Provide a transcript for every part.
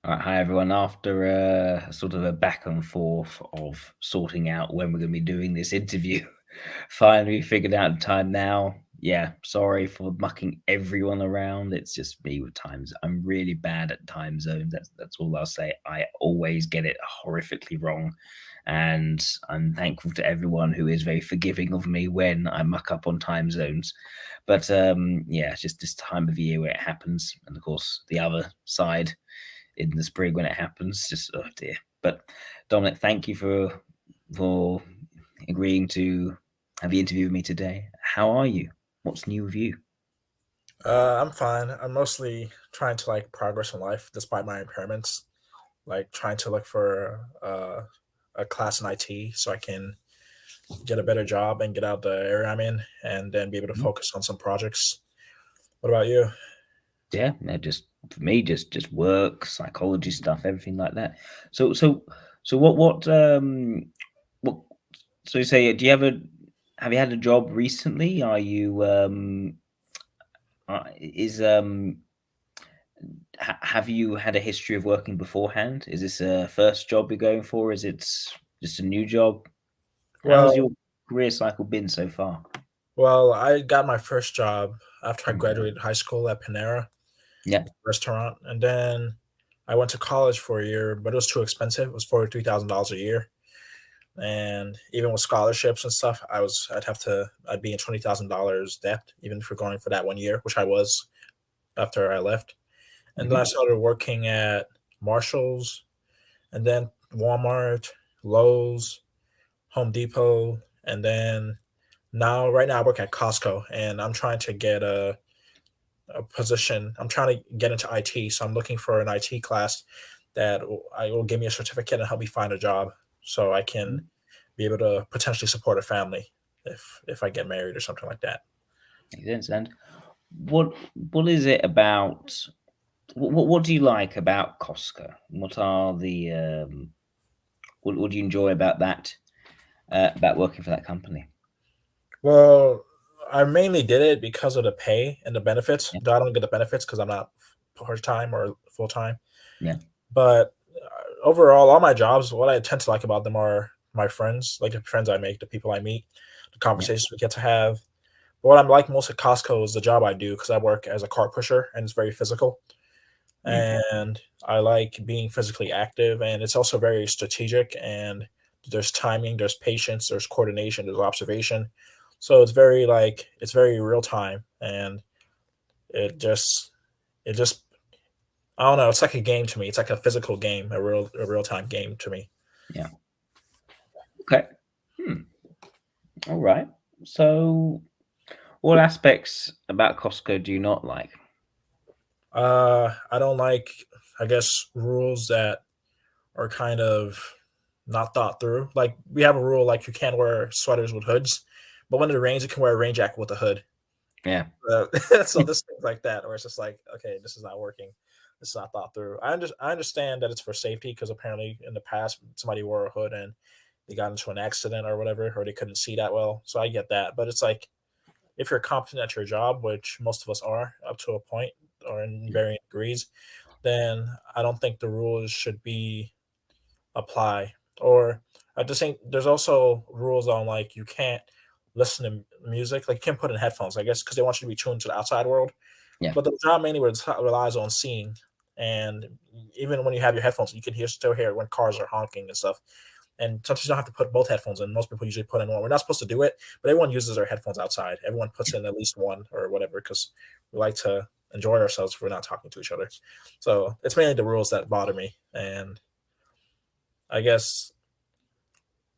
All right, hi everyone. After sort of a back and forth of sorting out when we're going to be doing this interview, finally figured out the time now. Yeah, sorry for mucking everyone around. It's just me with times. I'm really bad at time zones. That's all I'll say. I always get it horrifically wrong, and I'm thankful to everyone who is very forgiving of me when I muck up on time zones. But yeah, it's just this time of year where it happens, and of course the other side in the spring when it happens. Just oh dear. But Dominic, thank you for agreeing to have the interview with me today. How are you? What's new with you? I'm fine. I'm mostly trying to progress in life despite my impairments. Like trying to look for a class in IT so I can get a better job and get out the area I'm in, and then be able to Mhm. focus on some projects. What about you? Yeah, no, just for me, just work, psychology stuff, everything like that. So what so you say do you have you had a job recently? Are you is have you had a history of working beforehand? Is this a first job you're going for? Is it just a new job? How's Well, your career cycle been so far? well, I got my first job after I Mm. graduated high school at Panera Yeah. restaurant, and then I went to college for a year, but it was too expensive. It was $43,000 a year. And even with scholarships and stuff, I'd be in $20,000 debt even for going for that 1 year, which I was after I left. And then I Hmm. started working at Marshalls, and then Walmart, Lowe's, Home Depot, and then right now I work at Costco, and I'm trying to get a position. I'm trying to get into IT, so I'm looking for an IT class will give me a certificate and help me find a job, so I can be able to potentially support a family if I get married or something like that. Makes sense. And what what is it about? What do you like about Costco? What are the what do you enjoy about that? About working for that company? Well, I mainly did it because of the pay and the benefits. Yeah. Though I don't get the benefits because I'm not part time or full time. Yeah. But overall, all my jobs, what I tend to like about them are my friends, like the friends I make, the people I meet, the Yeah. conversations we get to have. But what I'm like most at Costco is the job I do because I work as a cart pusher and it's very physical. Mm. And I like being physically active, and it's also very strategic, and there's timing, there's patience, there's coordination, there's observation. So it's very real time, and it just I don't know, it's like a game to me. It's like a physical game, a real time game to me. Yeah. Okay. Hmm. All right. So, what aspects about Costco do you not like? I don't like, I guess, rules that are kind of not thought through. Like we have a rule like you can't wear sweaters with hoods, but when it rains, you can wear a rain jacket with a hood. Yeah. So this things like that, where it's just like, okay, this is not working. This is not thought through. I understand that it's for safety because apparently in the past somebody wore a hood and they got into an accident or whatever, or they couldn't see that well. So I get that, but it's like if you're competent at your job, which most of us are up to a point or in varying degrees, then I don't think the rules should be apply. Or at the same, there's also rules on like you can't listen to music, like you can't put in headphones, I guess, because they want you to be tuned to the outside world. Yeah. But the job mainly relies on seeing, and even when you have your headphones, you can still hear when cars are honking and stuff. And sometimes you don't have to put both headphones in. Most people usually put in one. We're not supposed to do it, but everyone uses their headphones outside. Everyone puts in at least one or whatever because we like to enjoy ourselves if we're not talking to each other. So it's mainly the rules that bother me, and I guess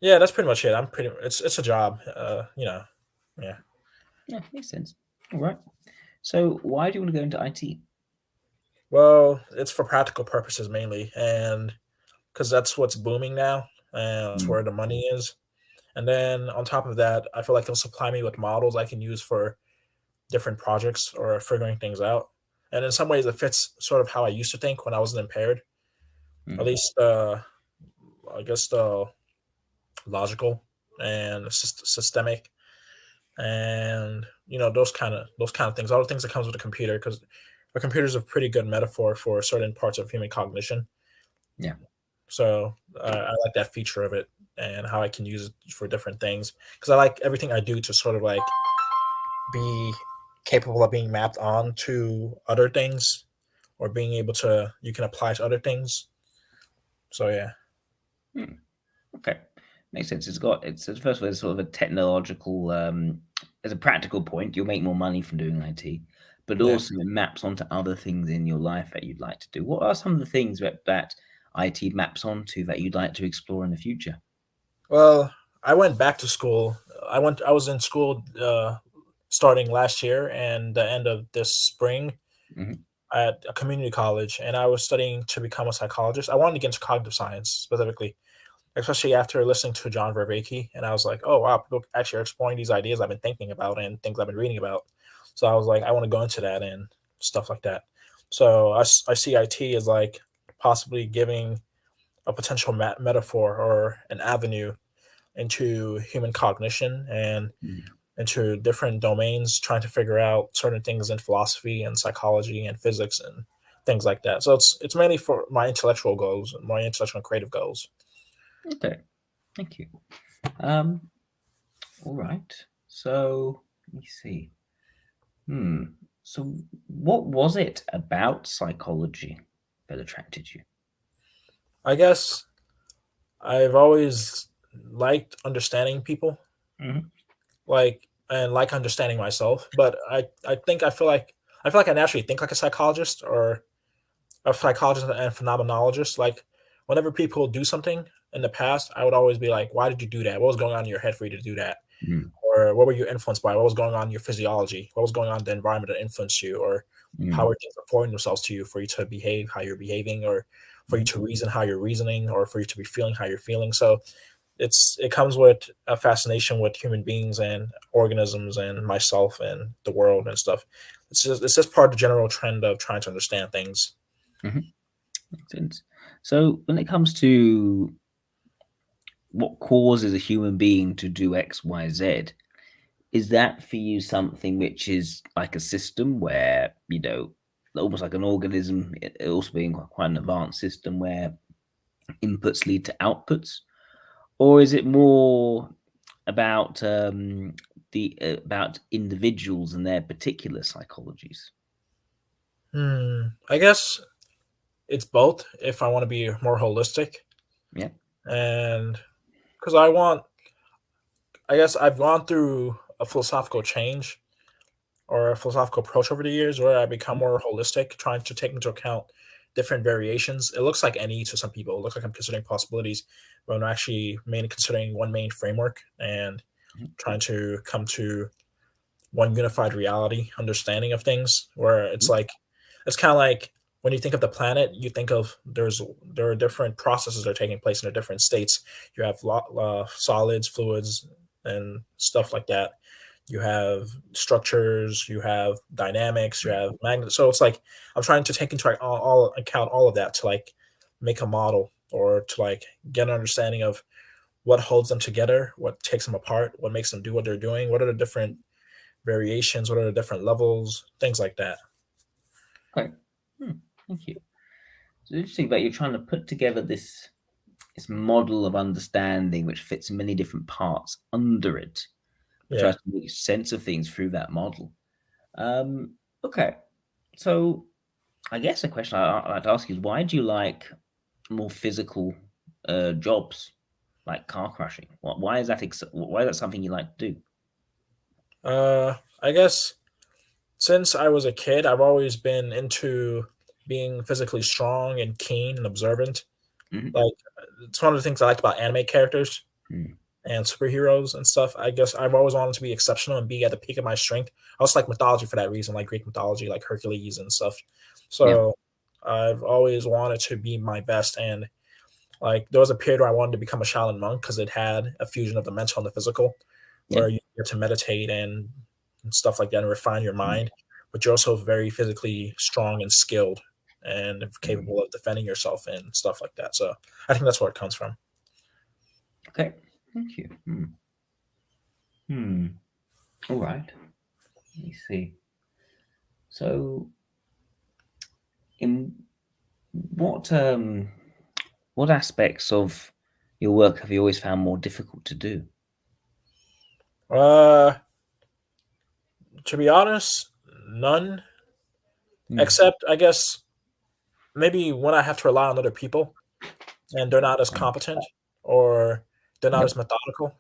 yeah, that's pretty much it. It's a job, yeah. Yeah. Makes sense. All right. So, why do you want to go into IT? Well, it's for practical purposes mainly, and because that's what's booming now, and that's Mm. where the money is. And then on top of that, I feel like it'll supply me with models I can use for different projects or figuring things out. And in some ways, it fits sort of how I used to think when I wasn't impaired. At Mm. least, I guess the logical and systemic, and those kind of things. All the things that comes with a computer, because a computer's a pretty good metaphor for certain parts of human cognition. Yeah. So I like that feature of it and how I can use it for different things because I like everything I do to sort of like be capable of being mapped on to other things or being able to you can apply to other things. So yeah, Hmm. Okay. Makes sense. It's first of all, it's sort of a technological, as a practical point, you'll make more money from doing IT, but yeah. also it maps onto other things in your life that you'd like to do. What are some of the things that IT maps onto that you'd like to explore in the future? Well, I went back to school. I was in school starting last year and the end of this spring Hmm. at a community college, and I was studying to become a psychologist. I wanted to get into cognitive science specifically, especially after listening to John Vervaeke, and I was like, "Oh wow, people actually are exploring these ideas I've been thinking about and things I've been reading about." So I was like, "I want to go into that and stuff like that." So I see IT as like possibly giving a potential metaphor or an avenue into human cognition and into different domains, trying to figure out certain things in philosophy and psychology and physics and things like that. So it's mainly for my intellectual goals, my intellectual and creative goals. Okay. Thank you. Um, all right. So let me see. Hmm. So what was it about psychology that attracted you? I guess I've always liked understanding people, Hmm. like and like understanding myself. But I feel like I naturally think like a psychologist or a psychologist and phenomenologist. Like whenever people do something in the past, I would always be like, "Why did you do that? What was going on in your head for you to do that?" Mm. Or what were you influenced by? What was going on in your physiology? What was going on in the environment that influenced you? Or how Mm. are things reporting themselves to you for you to behave how you're behaving, or for you Mhm. to reason how you're reasoning, or for you to be feeling how you're feeling? So it comes with a fascination with human beings and organisms and myself and the world and stuff. It's just part of the general trend of trying to understand things. Mhm. Makes sense. So when it comes to what causes a human being to do X, Y, Z, is that for you something which is like a system where, almost like an organism, it also being quite an advanced system where inputs lead to outputs? Or is it more about the about individuals and their particular psychologies? I guess it's both if I want to be more holistic Yeah. and because I guess I've gone through a philosophical change or a philosophical approach over the years where I become Mhm. more holistic, trying to take into account different variations. It looks like any to some people. It looks like I'm considering possibilities, but I'm actually mainly considering one main framework and Mhm. trying to come to one unified reality understanding of things where Mhm. it's kind of like when you think of the planet, you think of there are different processes that are taking place in the different states. You have solids, fluids, and stuff like that. You have structures, you have dynamics, you have magnets. So it's like I'm trying to take into account all of that to like make a model or to like get an understanding of what holds them together, what takes them apart, what makes them do what they're doing, what are the different variations, what are the different levels, things like that. Okay. Hmm. Thank you. So interesting that you're trying to put together this model of understanding which fits many different parts under it, but Yeah. tries to make sense of things through that model. Um, okay. So I guess a question I'd like to ask is why do you like more physical jobs like car crashing? Why is that why is that something you like to do? I guess since I was a kid, I've always been into being physically strong and keen and observant. Hmm. Like it's one of the things I like about anime characters Mm. and superheroes and stuff. I guess I've always wanted to be exceptional and be at the peak of my strength. I also like mythology for that reason, like Greek mythology, like Hercules and stuff. Yeah. So I've always wanted to be my best. And like there was a period where I wanted to become a Shaolin monk because it had a fusion of the mental and the physical, Yeah. where you get to meditate and stuff like that and refine your Mm. mind, but you're also very physically strong and skilled and Mm. capable of defending yourself and stuff like that. So I think that's where it comes from. Okay. Thank you. Hmm. Hmm. All right. Let me see. So In what what aspects of your work have you always found more difficult to do? Uh, to be honest, none. Mm, Except, I guess, maybe when I have to rely on other people and they're not as right. competent or they're not Yep. as methodical.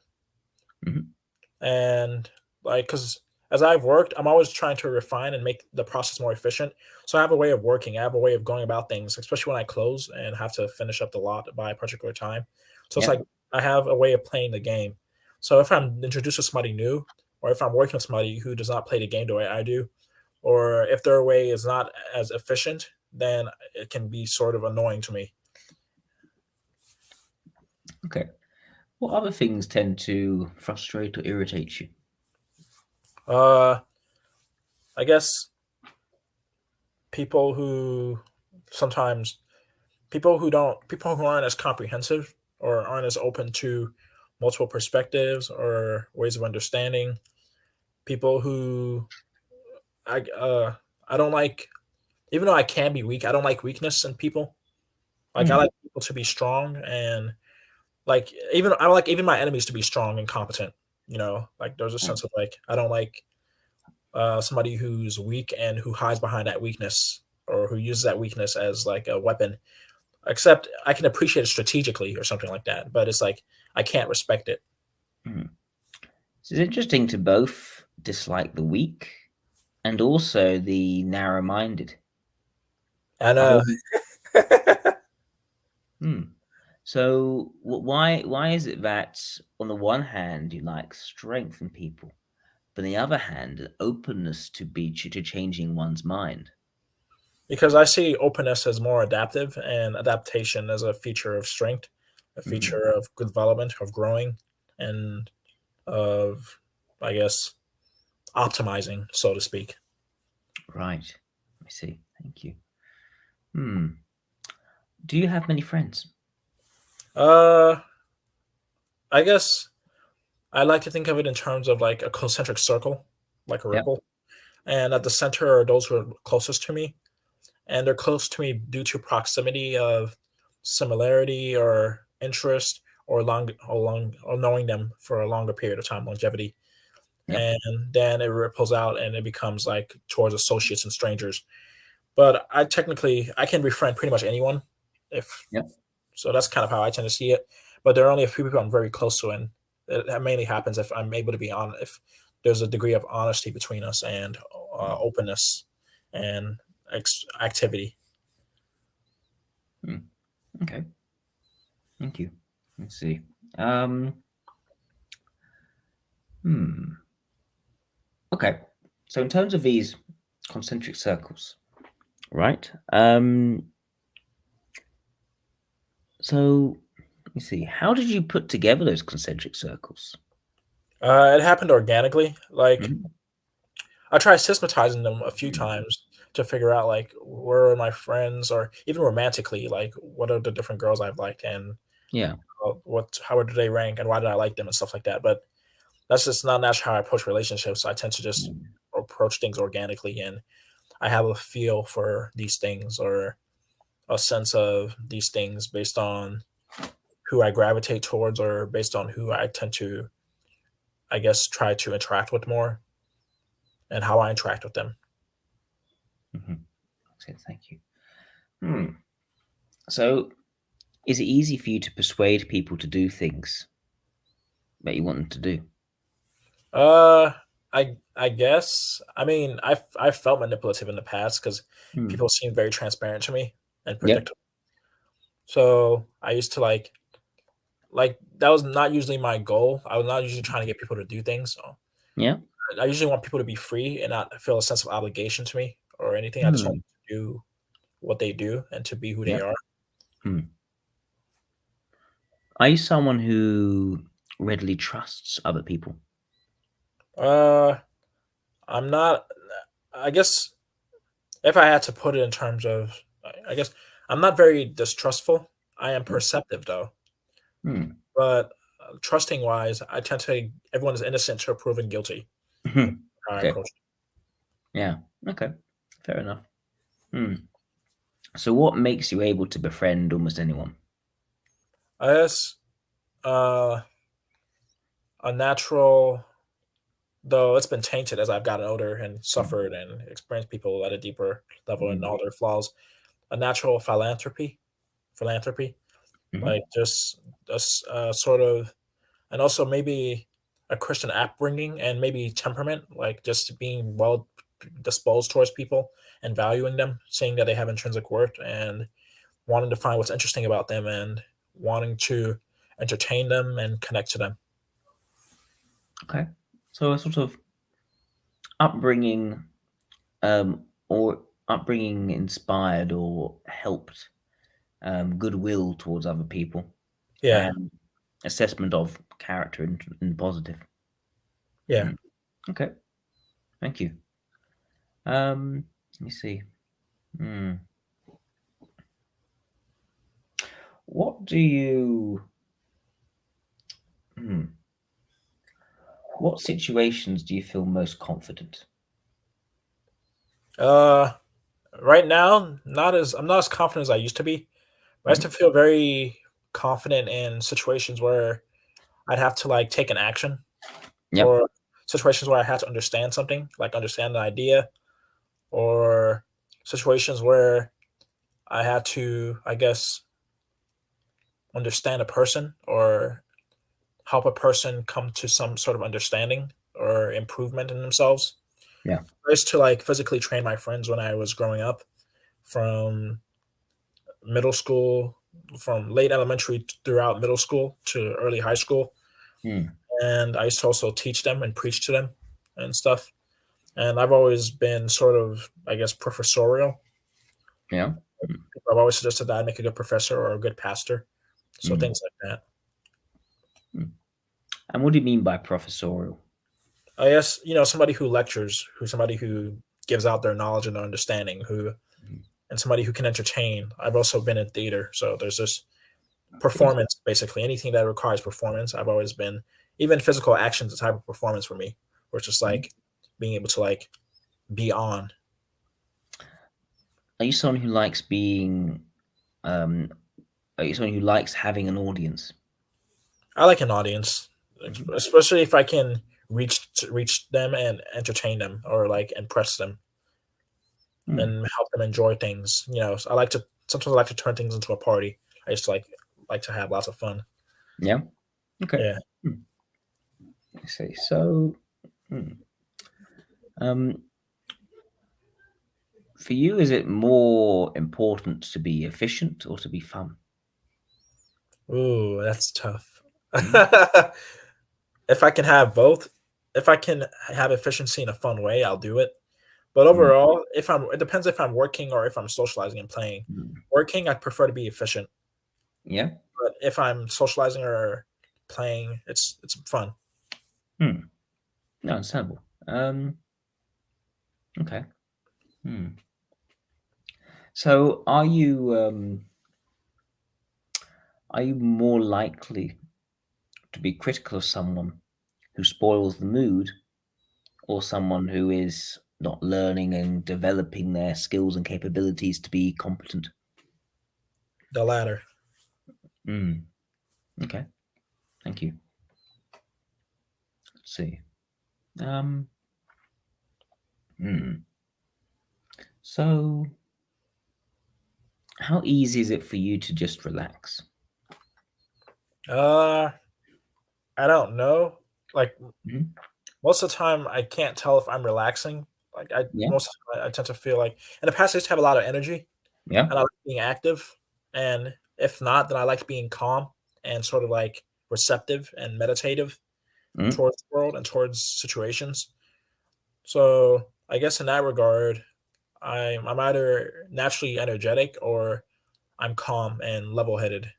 Mhm. And like, because as I've worked, I'm always trying to refine and make the process more efficient. So I have a way of working, I have a way of going about things, especially when I close and have to finish up the lot by a particular time. So it's Yep. like I have a way of playing the game. So if I'm introduced to somebody new, or if I'm working with somebody who does not play the game the way I do, or if their way is not as efficient, then it can be sort of annoying to me. Okay. What other things tend to frustrate or irritate you? Uh, I guess people who sometimes people who aren't as comprehensive or aren't as open to multiple perspectives or ways of understanding. People who I uh I don't like, even though I can be weak, I don't like weakness in people. Like I Mm, like people to be strong and like even I like even my enemies to be strong and competent. Like there's a right. sense of like I don't like somebody who's weak and who hides behind that weakness or who uses that weakness as like a weapon. Except I can appreciate it strategically or something like that, but it's like I can't respect it. Mm. So it's interesting to both dislike the weak and also the narrow-minded. And I've always hmm. So why is it that on the one hand you like strength in people, but on the other hand, an openness to changing one's mind? because I see openness as more adaptive and adaptation as a feature of strength, a Hmm. feature of good development, of growing, and of, I guess, optimizing, so to speak. Right. I see. Thank you. Hmm. Do you have many friends? Uh, I guess I like to think of it in terms of like a concentric circle, like a Yep. ripple. And at the center are those who are closest to me, and they're close to me due to proximity of similarity or interest or knowing them for a longer period of time, longevity. Yep. And then it ripples out and it becomes like towards associates and strangers. But I can befriend pretty much anyone if Yep. so that's kind of how I tend to see it. But there are only a few people I'm very close to, and that mainly happens if I'm able to be on if there's a degree of honesty between us and Mm. openness and activity. Mm. Okay. Thank you. Let's see. Um. Hmm. Okay. So in terms of these concentric circles, right? So let me see. How did you put together those concentric circles? It happened organically. Like Mhm. I tried systematizing them a few Mm. times to figure out like where are my friends, or even romantically, like what are the different girls I've liked and Yeah. what how do they rank and why did I like them and stuff like that. But that's just not naturally how I approach relationships. So I tend to just Mm. approach things organically, and I have a feel for these things or a sense of these things based on who I gravitate towards or based on who I tend to, I guess, try to interact with more and how I interact with them. Mhm. Okay, thank you. Hmm. So is it easy for you to persuade people to do things that you want them to do? Uh, I guess. I mean, I've felt manipulative in the past because Hmm. people seem very transparent to me and Yep. predictable. So I used to like that was not usually my goal. I was not usually trying to get people to do things. So Yeah. I usually want people to be free and not feel a sense of obligation to me or anything. I just want Hmm. them to do what they do and to be who they Yep. are. Hmm. Are you someone who readily trusts other people? Uh, I'm not. I guess if I had to put it in terms of, I guess I'm not very distrustful. I am Yep. perceptive though, Hmm. but trusting wise, I tend to say everyone is innocent till proven guilty. How I Okay. approach it. Yeah. Okay. Fair enough. Hmm. So, what makes you able to befriend almost anyone? I guess uh, a natural, though it's been tainted as I've gotten older and Mm, suffered and experienced people at a deeper level and mm, all their flaws. A natural philanthropy, mhm. like just sort of, and also maybe a Christian upbringing and maybe temperament, like just being well disposed towards people and valuing them, seeing that they have intrinsic worth and wanting to find what's interesting about them and wanting to entertain them and connect to them. Okay. So, a sort of upbringing, or upbringing inspired or helped goodwill towards other people Yeah, and assessment of character in positive. yeah. Mm. Okay. Thank you. Let me see. Hmm. What do you? Hmm. What situations do you feel most confident? Uh, right now, not as I'm not as confident as I used to be. I used to Mhm. feel very confident in situations where I'd have to like take an action, Yep. or situations where I had to understand something, like understand an idea, or situations where I had to, I guess, understand a person or help a person come to some sort of understanding or improvement in themselves. Yeah. I used to like physically train my friends when I was growing up, from middle school, from late elementary throughout middle school to early high school. Hmm. And I used to also teach them and preach to them and stuff. And I've always been sort of, I guess, professorial. Yeah. I've always suggested that I make a good professor or a good pastor. So Mm. things like that. Mm. And what do you mean by professorial? I guess, somebody who lectures, who somebody who gives out their knowledge and their understanding, who Mm. and somebody who can entertain. I've also been in theater, so there's this Good. performance, basically anything that requires performance. I've always been, even physical actions, a type of performance for me, where it's just Mhm. like being able to like be on. Are you someone who likes being? Um, are you someone who likes having an audience? I like an audience, Mhm. especially if I can reach them and entertain them or like impress them Mm. and help them enjoy things. So I like to sometimes I like to turn things into a party. I just like to have lots of fun. Yeah. Okay. Yeah. Mm. I see. So, mm. um, for you, is it more important to be efficient or to be fun? Ooh, that's tough. Mm. If I can have both, if I can have efficiency in a fun way, I'll do it. But Mm. overall, it depends if I'm working or if I'm socializing and playing. Mm. Working, I'd prefer to be efficient, Yeah. but if I'm socializing or playing, it's fun. Mm. No, understandable. Okay. Hmm. So, are you more likely to be critical of someone who spoils the mood, or someone who is not learning and developing their skills and capabilities to be competent? The latter. Mm. Okay. Thank you. Let's see. Um. Hmm. So, how easy is it for you to just relax? Uh, I don't know. Like Mhm. most of the time, I can't tell if I'm relaxing. Like Yeah. most of the time, I tend to feel like in the past I used to have a lot of energy Yeah. and I like being active. And if not, then I like being calm and sort of like receptive and meditative Mm. towards the world and towards situations. So I guess in that regard, I'm either naturally energetic or I'm calm and level headed.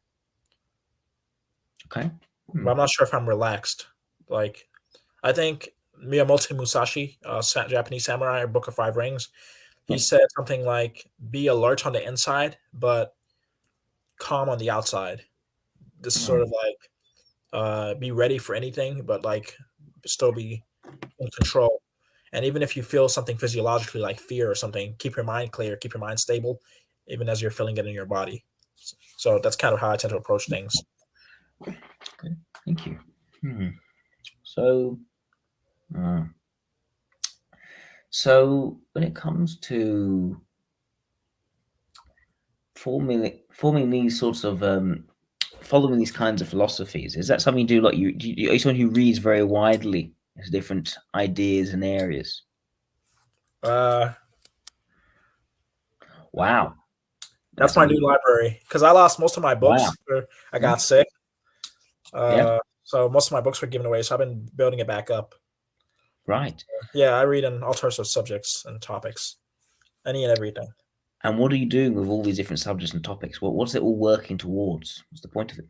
Okay. But Hmm. I'm not sure if I'm relaxed. Like I think Miyamoto Musashi, Japanese samurai, Book of Five Rings, he Yeah. said something like, "Be alert on the inside, but calm on the outside." This is sort Oh, of like be ready for anything, but like still be in control. And even if you feel something physiologically like fear or something, keep your mind clear, keep your mind stable. even as you're feeling it in your body. So that's kind of how I tend to approach things. Okay, thank you. Hmm. So, uh, so when it comes to forming these sorts of following these kinds of philosophies, is that something you do? Like are you someone who reads very widely as different ideas and areas? Uh, Wow, that's that's my new library because I lost most of my wow. books. After I Yeah, got sick. yeah, So most of my books were given away. So I've been building it back up. right. Yeah, I read on all sorts of subjects and topics, any and everything. And what are you doing with all these different subjects and topics? What's it all working towards? What's the point of it?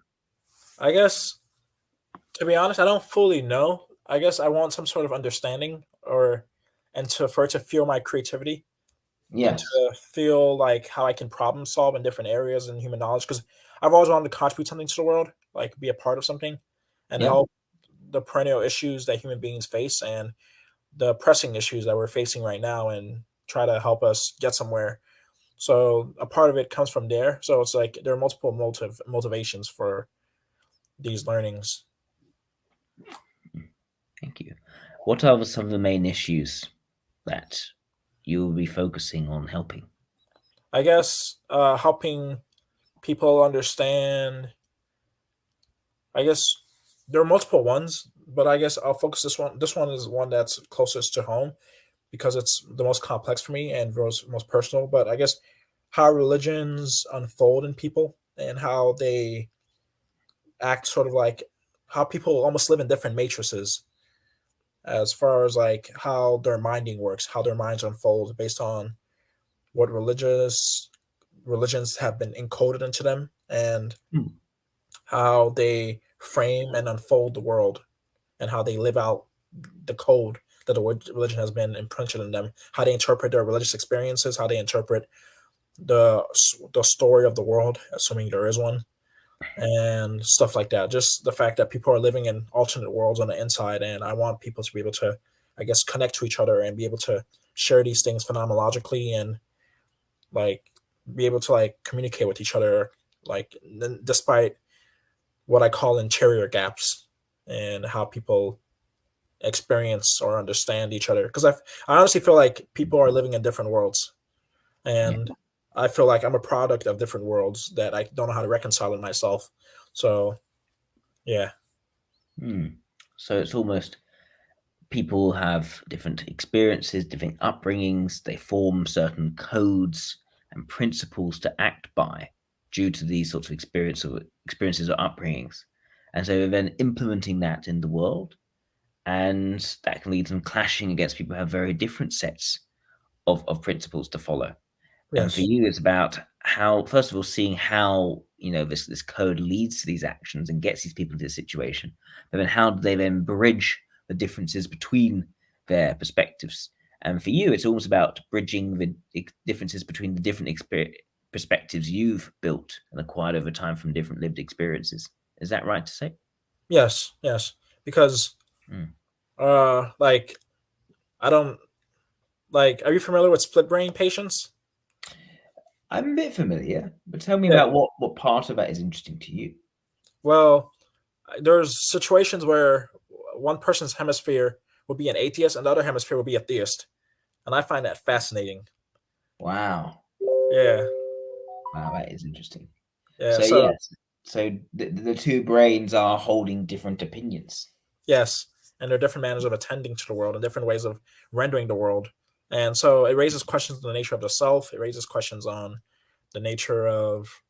I guess, to be honest, I don't fully know. I guess I want some sort of understanding, or and to for it to fuel my creativity and Yes. to feel like how I can problem solve in different areas in human knowledge. Because I've always wanted to contribute something to the world, like be a part of something, and Yeah. help the perennial issues that human beings face and the pressing issues that we're facing right now, and try to help us get somewhere. So a part of it comes from there. So it's like there are multiple motivations for these learnings. Thank you. What are some of the main issues that you will be focusing on helping? I guess helping people understand. I guess there are multiple ones, but I guess I'll focus this one. This one is one that's closest to home because it's the most complex for me and most personal. But I guess how religions unfold in people and how they act, sort of like how people almost live in different matrices, as far as like how their minding works, how their minds unfold based on what religions have been encoded into them, and Hmm. how they frame and unfold the world, and how they live out the code that the religion has been imprinted in them, how they interpret their religious experiences, how they interpret the the story of the world, assuming there is one, and stuff like that. Just the fact that people are living in alternate worlds on the inside, and I want people to be able to, I guess, connect to each other and be able to share these things phenomenologically, and like be able to like communicate with each other, like despite what I call interior gaps, and how people experience or understand each other. Because I honestly feel like people are living in different worlds, Yeah. and I feel like I'm a product of different worlds that I don't know how to reconcile in myself. So yeah. Hmm. So it's almost people have different experiences, different upbringings. They form certain codes and principles to act by due to these sorts of experiences or upbringings. And so then implementing that in the world, and that can lead to them clashing against people who have very different sets of principles to follow. And for Yes. you, it's about how, first of all, seeing how this code leads to these actions and gets these people into this situation. But then, how do they then bridge the differences between their perspectives? And for you, it's almost about bridging the differences between the different perspectives you've built and acquired over time from different lived experiences. Is that right to say? Yes. Yes. Because Mm. like I don't like. Are you familiar with split brain patients? I'm a bit familiar, but tell me Yeah. about what part of that is interesting to you. Well, there's situations where one person's hemisphere would be an atheist and the other hemisphere would be a theist, and I find that fascinating. Wow. Yeah. Wow, that is interesting. Yeah. So So yes, so the two brains are holding different opinions. yes, and there are different manners of attending to the world and different ways of rendering the world. And so it raises questions on the nature of the self. It raises questions on the nature of,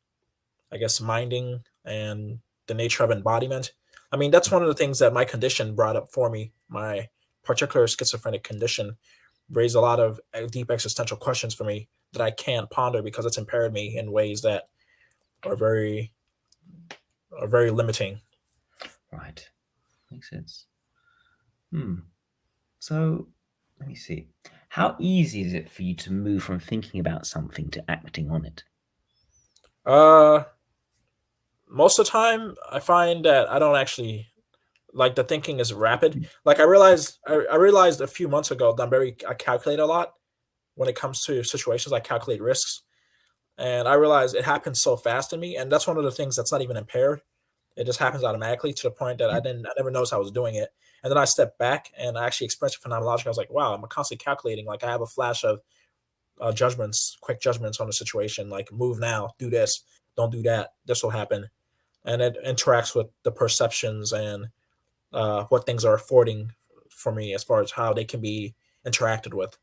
I guess, minding and the nature of embodiment. I mean, that's one of the things that my condition brought up for me. My particular schizophrenic condition raised a lot of deep existential questions for me that I can't ponder because it's impaired me in ways that are very are very limiting. Right, makes sense. Hmm. So let me see. How easy is it for you to move from thinking about something to acting on it? Uh, Most of the time, I find that I don't actually like the thinking is rapid. Like I realized a few months ago that I calculate a lot when it comes to situations. I calculate risks, And I realized it happens so fast to me, and that's one of the things that's not even impaired. It just happens automatically to the point that I never noticed I was doing it. And then I stepped back and I actually experienced it phenomenologically. I was like, wow, I'm constantly calculating. Like I have a flash of judgments, quick judgments on the situation, like move now, do this, don't do that, this will happen. And it interacts with the perceptions and what things are affording for me as far as how they can be interacted with.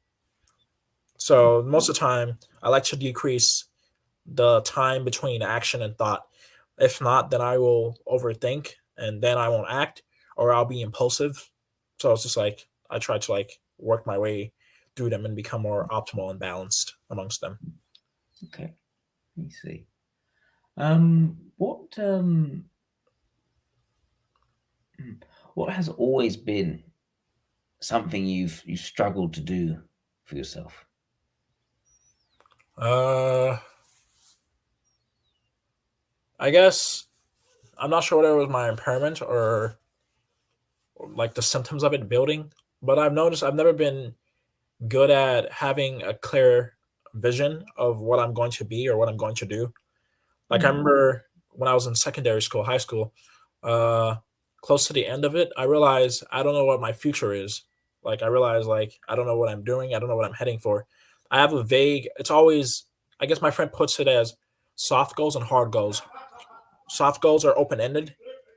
So most of the time, I like to decrease the time between action and thought. If not, then I will overthink and then I won't act, or I'll be impulsive. So it's just like I try to like work my way through them and become more optimal and balanced amongst them. Okay, let me see. What what has always been something you've struggled to do for yourself? Uh, I guess I'm not sure whether it was my impairment or like the symptoms of it building, but I've noticed I've never been good at having a clear vision of what I'm going to be or what I'm going to do. Like I Hmm. remember when I was in secondary school, high school, uh, close to the end of it, I realized I don't know what my future is. Like I realized like I don't know what I'm doing. I don't know what I'm heading for. I have a vague. It's always. I guess my friend puts it as soft goals and hard goals. Soft goals are open ended,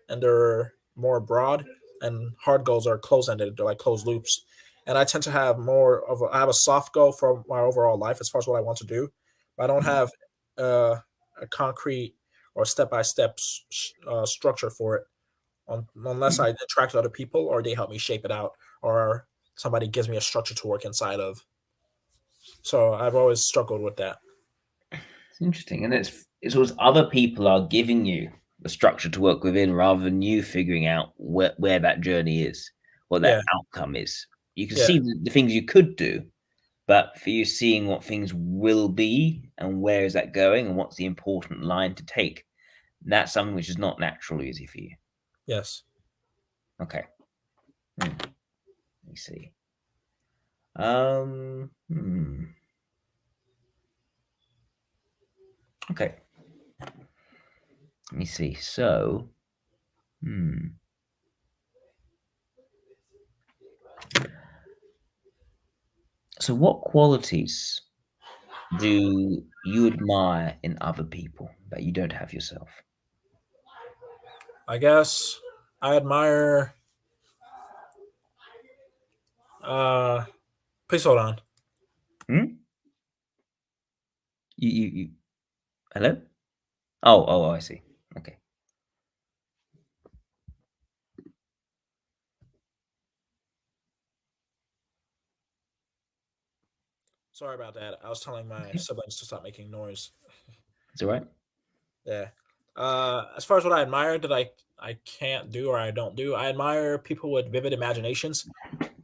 and they're more broad, and hard goals are closed ended. They're like closed loops. And I tend to have more of I have a soft goal for my overall life as far as what I want to do, but I don't have uh, a concrete or step by step structure for it unless I attract other people or they help me shape it out or somebody gives me a structure to work inside of. So I've always struggled with that. It's interesting, and it's always other people are giving you the structure to work within rather than you figuring out where that journey is, what Yeah, that outcome is. You can yeah, see the things you could do, but for you seeing what things will be and where is that going and what's the important line to take, that's something which is not naturally easy for you. yes. Okay. Let me see. Okay. Let me see. So, hmm. So what qualities do you admire in other people that you don't have yourself? I guess I admire. Uh, Please hold on. Hmm? You hello? Oh, I see. Okay. Sorry about that. I was telling my Okay. siblings to stop making noise. It's all right. Yeah. As far as what I admire that I can't do or I don't do, I admire people with vivid imaginations.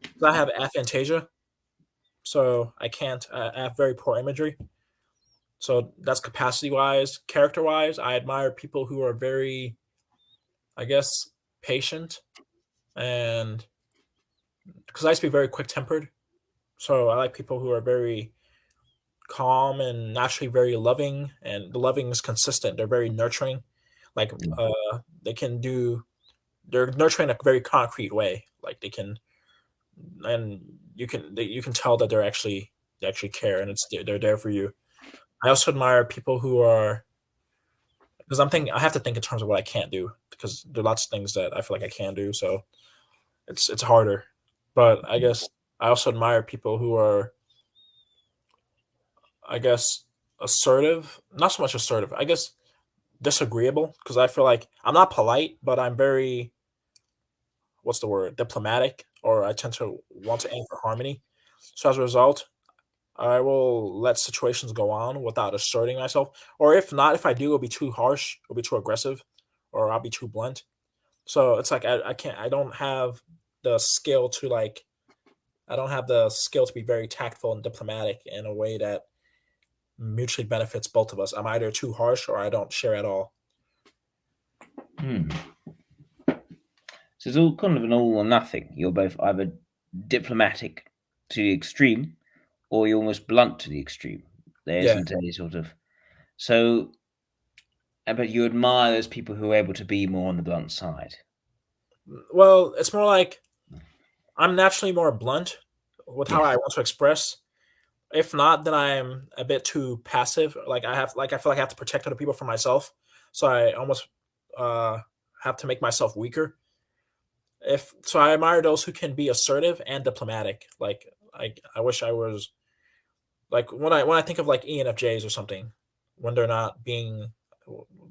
'Cause I have aphantasia, so I can't. I have very poor imagery. So that's capacity wise. Character wise, I admire people who are very, I guess, patient and because I used to be very quick tempered. So I like people who are very calm and naturally very loving, and the loving is consistent. They're very nurturing. Like Yeah. they can do. They're nurturing in a very concrete way. Like they can, and you can tell that they actually care, and they're there for you. I also admire people who are because I'm thinking I have to think in terms of what I can't do because there are lots of things that I feel like I can do. So it's harder. But I guess I also admire people who are, I guess, assertive. Not so much assertive. I guess disagreeable because I feel like I'm not polite, but I'm very what's the word diplomatic, or I tend to want to aim for harmony. So as a result, I will let situations go on without asserting myself, or if not, if I do, it'll be too harsh, it'll be too aggressive, or I'll be too blunt. So it's like I can't. I don't have the skill to like. I don't have the skill to be very tactful and diplomatic in a way that mutually benefits both of us. I'm either too harsh or I don't share at all. Hmm. So it's all kind of an all or nothing. You're both either diplomatic to the extreme or you're almost blunt to the extreme. There Yeah, isn't any sort of So, but you admire those people who are able to be more on the blunt side. Well, it's more like I'm naturally more blunt with how Yes. I want to express. If not, then I'm a bit too passive. I feel like I have to protect other people from myself. So I almost uh have to make myself weaker. If so I admire those who can be assertive and diplomatic. I wish I was like when I think of like ENFJs or something, when they're not being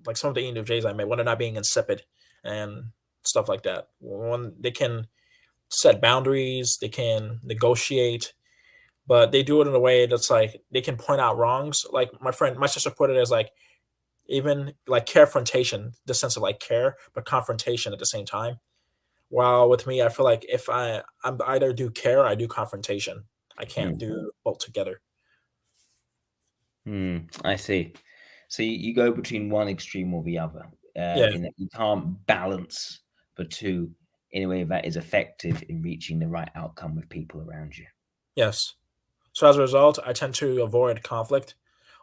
like some of the ENFJs I met, when they're not being insipid and stuff like that. When they can set boundaries, they can negotiate, but they do it in a way that's like they can point out wrongs. Like my sister put it as like even like carefrontation, the sense of like care, but confrontation at the same time. While with me, I feel like if I'm either do care, or I do confrontation. I can't Mm. do both together. I see. So you go between one extreme or the other, Yeah. in that you can't balance the two in a way that is effective in reaching the right outcome with people around you. Yes. So as a result, I tend to avoid conflict,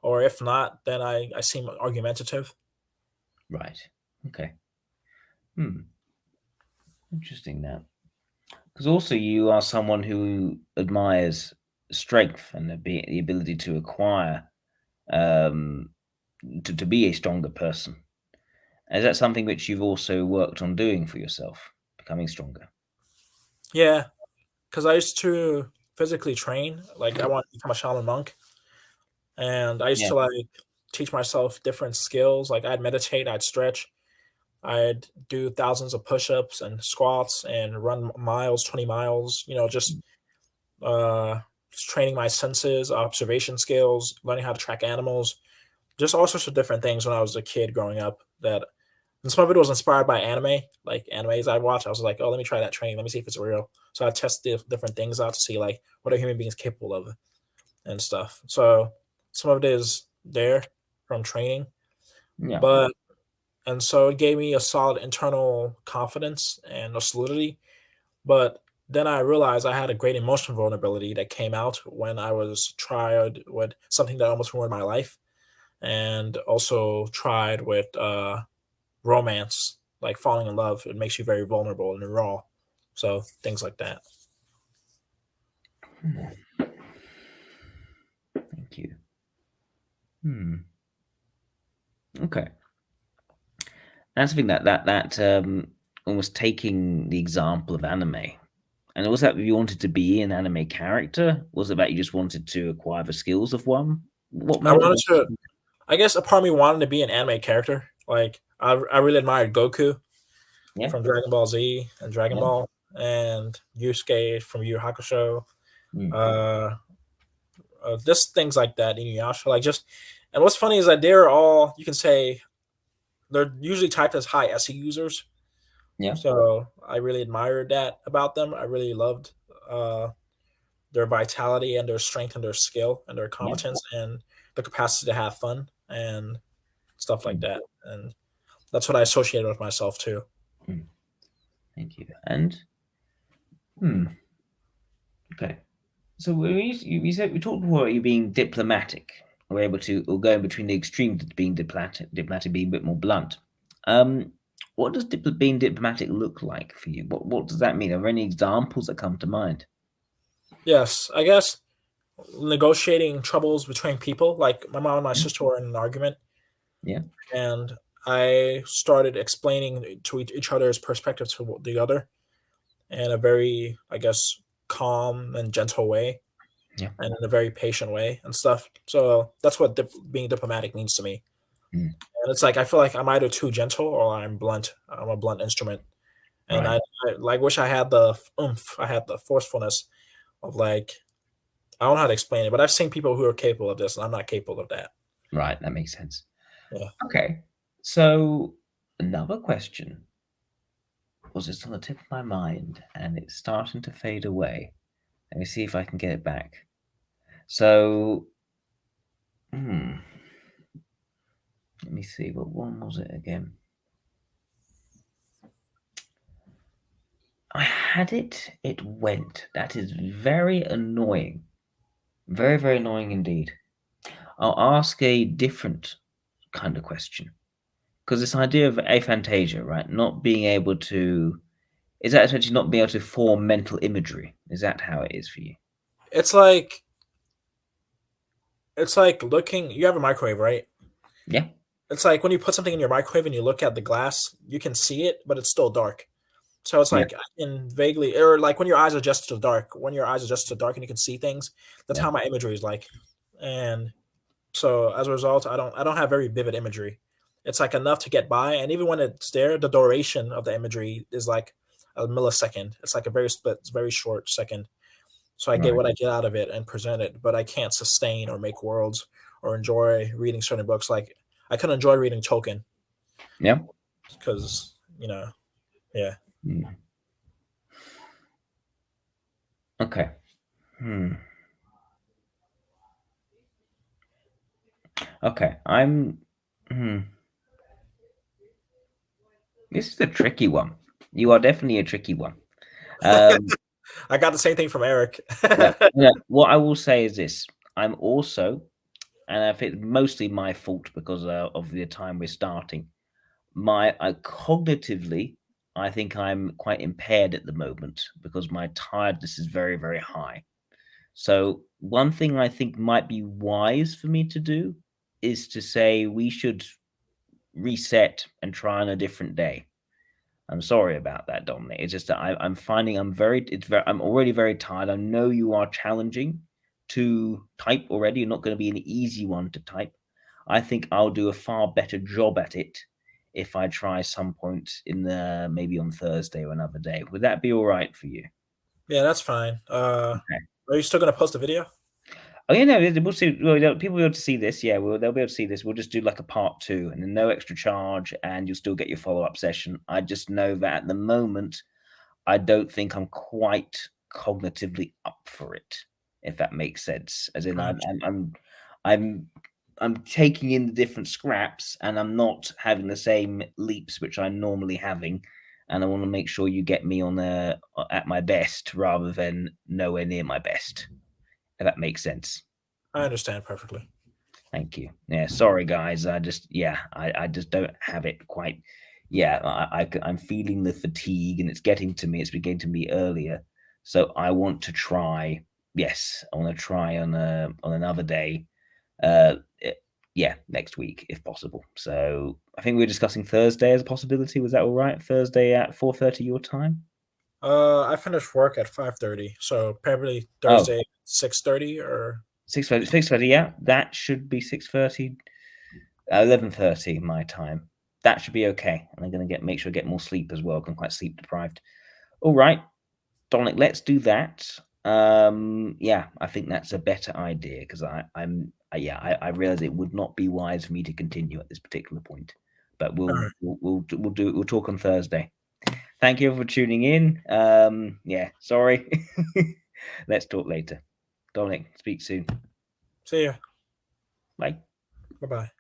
or if not, then I seem argumentative. Right. Okay. Hmm. Interesting now. Because also you are someone who admires strength and the ability to acquire, um, to be a stronger person. Is that something which you've also worked on doing for yourself, becoming stronger? Yeah, because I used to physically train. Like I want to become a shaman monk, and I used Yeah. to like teach myself different skills. Like I'd meditate, I'd stretch, I'd do thousands of push-ups and squats and run miles, 20 miles. Uh, just training my senses, observation skills, learning how to track animals, just all sorts of different things when I was a kid growing up. And some of it was inspired by anime, like animes I watched. I was like, oh, let me try that training. Let me see if it's real. So I tested different things out to see like what are human beings capable of and stuff. So some of it is there from training, Yeah. but and so it gave me a solid internal confidence and a solidity. But then I realized I had a great emotional vulnerability that came out when I was tried with something that almost ruined my life, and also tried with romance, like falling in love. It makes you very vulnerable and raw. So things like that. Hmm. Thank you. Hmm. Okay. That's the thing that almost taking the example of anime. And was that you wanted to be an anime character? Was it that you just wanted to acquire the skills of one? What I made wanted what? to. I guess a part of me wanted to be an anime character. Like I really admired Goku Yeah. from Dragon Ball Z and Dragon Yeah. Ball, and Yusuke from Yu Yu Hakusho. Mm. Uh, just things like that. Inuyasha, like just. And what's funny is that they're all you can say they're usually typed as high SE users. Yeah. So I really admired that about them. I really loved uh, their vitality and their strength and their skill and their Yeah. competence and the capacity to have fun and stuff like Mm. that. And that's what I associated with myself too. Mm. Thank you. And hmm. Okay. So we said we talked before about you being diplomatic. We're able to or going between the extremes of being diplomatic being a bit more blunt. Um, what does being diplomatic look like for you? What does that mean? Are there any examples that come to mind? Yes, I guess negotiating troubles between people. Like my mom and my Yeah. sister were in an argument, Yeah. and I started explaining to each other's perspective to the other in a very, I guess, calm and gentle way, Yeah. and in a very patient way and stuff. So that's what being diplomatic means to me. Mm. And it's like I feel like I'm either too gentle or I'm blunt. I'm a blunt instrument, and Right. I like wish I had the oomph, I had the forcefulness of like I don't know how to explain it, but I've seen people who are capable of this, and I'm not capable of that. Right. That makes sense. Yeah. Okay. So another question was just on the tip of my mind, and it's starting to fade away. Let me see if I can get it back. So, hmm, let me see. What one was it again? I had it. It went. That is very annoying. Very, very annoying indeed. I'll ask a different. kind of question. Because this idea of aphantasia, right? Not being able to, is that essentially not being able to form mental imagery? Is that how it is for you? It's like it's like looking. You have a microwave, right? Yeah. It's like when you put something in your microwave and you look at the glass, you can see it, but it's still dark. So it's Yeah. like I can vaguely, or like when your eyes adjust to dark, when your eyes adjust to dark and you can see things, that's Yeah. how my imagery is like. And so as a result, I don't have very vivid imagery. It's like enough to get by, and even when it's there, the duration of the imagery is like a millisecond. It's like a very split, very short second. So I get Right. what I get out of it and present it, but I can't sustain or make worlds or enjoy reading certain books. Like I can enjoy reading Tolkien Yeah. because yeah. Mm. Okay. Hmm. Okay. Hmm. This is a tricky one. You are definitely a tricky one. Um, I got the same thing from Eric. yeah. Yeah. What I will say is this: I'm also, and I think mostly my fault because of the time we're starting. My cognitively, I think I'm quite impaired at the moment because my tiredness is very, very high. So one thing I think might be wise for me to do is to say we should reset and try on a different day. I'm sorry about that, Dominic. It's just that I'm finding I'm already very tired. I know you are challenging to type already. You're not going to be an easy one to type. I think I'll do a far better job at it if I try some point in the maybe on Thursday or another day. Would that be all right for you? Yeah, that's fine. Okay. Are you still gonna post a video? Oh yeah, no, we'll see. Well, people will be able to see this. Yeah, they'll be able to see this. We'll just do like a part two, and then no extra charge, and you'll still get your follow up session. I just know that at the moment, I don't think I'm quite cognitively up for it, if that makes sense. As in, I I'm, I'm taking in the different scraps, and I'm not having the same leaps which I'm normally having. And I want to make sure you get me on at my best rather than nowhere near my best. If that makes sense. understand perfectly. Thank you. Yeah, sorry guys. I just don't have it quite. Yeah, I'm feeling the fatigue and it's getting to me. It's beginning to me earlier, so I want to try. Yes, I want to try on another day. Uh, eh, yeah, next week if possible. So I think we were discussing Thursday as a possibility. Was that all right? Thursday at 4:30 your time. I finished work at 5:30, so probably Oh, Thursday 6:30 or 6:30. 6:30. Yeah, that should be 6:30. 11:30 my time. That should be okay. And I'm going to make sure I get more sleep as well. 'Cause I'm quite sleep deprived. All right, Dominic, let's do that. Yeah, I think that's a better idea because I realize it would not be wise for me to continue at this particular point. But all right. we'll talk on Thursday. Thank you for tuning in. Yeah, sorry. Let's talk later. Dominic, speak soon. See ya. Bye. Bye bye.